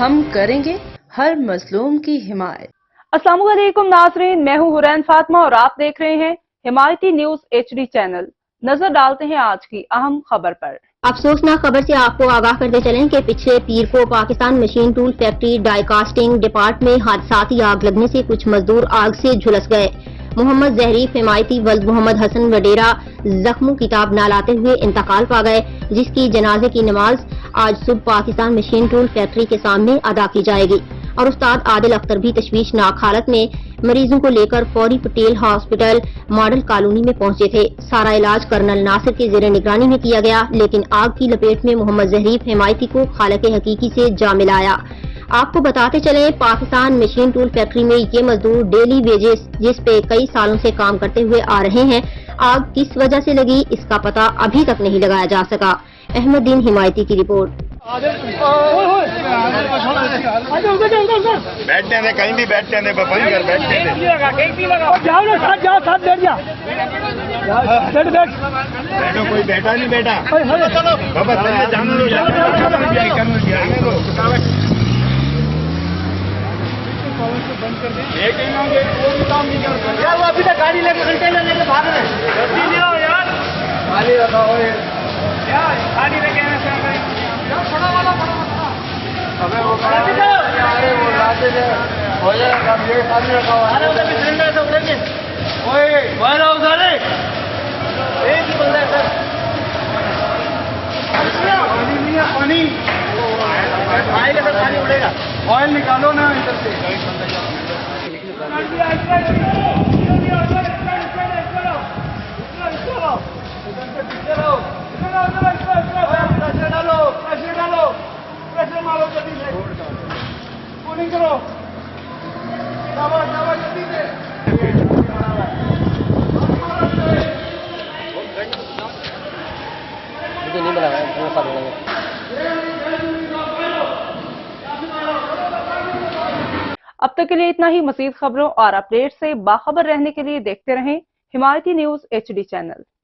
हम करेंगे हर मजलूम की हिमायत। अस्सलाम वालेकुम नाजरीन, मैं हूँ हुरैन फातिमा और आप देख रहे हैं हिमायती न्यूज HD चैनल। नजर डालते हैं आज की अहम खबर पर। अफसोसनाक खबर से आपको आगाह करते चलें कि पिछले पीर को Pakistan machine tool factory die casting डिपार्ट में हादसाती आग लगने से कुछ मजदूर आग से झुलस गए। मोहम्मद जहरीफ हिमायती वल्द मोहम्मद हसन वडेरा जख्मों की ताब न लाते हुए इंतकाल पा गए, जिसकी जनाजे की नमाज आज सुबह पाकिस्तान मशीन टूल फैक्ट्री के सामने अदा की जाएगी। और उस्ताद आदिल अख्तर भी तशवीशनाक हालत में मरीजों को लेकर फौरी पटेल हॉस्पिटल मॉडल कॉलोनी में पहुंचे थे। सारा इलाज कर्नल नासिर के जेर निगरानी में किया गया, लेकिन आग की लपेट में मोहम्मद जहरीफ हिमायती को खालके हकीकी से जा मिलाया। आपको बताते चले, पाकिस्तान मशीन टूल फैक्ट्री में ये मजदूर डेली वेजेस जिस पे कई सालों से काम करते हुए आ रहे हैं, आग किस वजह से लगी इसका पता अभी तक नहीं लगाया जा सका। अहमदुद्दीन हिमायती की रिपोर्ट। बैठते थे कहीं भी बैठते थे, बंद कर बैठते थे। बैठो, कोई बैठा नहीं बैठा। बाबा जाने दो, यार अभी तक गाड़ी लेके कंटेनर लेके भाग रहे हैं यार। गाड़ी रखाओ यार, गाड़ी लेके आना हमें वो लाते थे हो जाएगा। ये सामने रखा हुआ है, उधर भी सिलेंडर से उड़ेंगे। ओए बाहर आओ सारे, एक ही बंदा है सर। पानी नहीं है, पानी भाई के साथ पानी उड़ेगा। ऑयल निकालो ना इधर से। प्रेशर मारो जल्दी से, कूलिंग करो, शाबाश जल्दी से। नहीं बना है। अब तक के लिए इतना ही। मजीद खबरों और अपडेट से बाखबर रहने के लिए देखते रहें हिमायती न्यूज HD चैनल।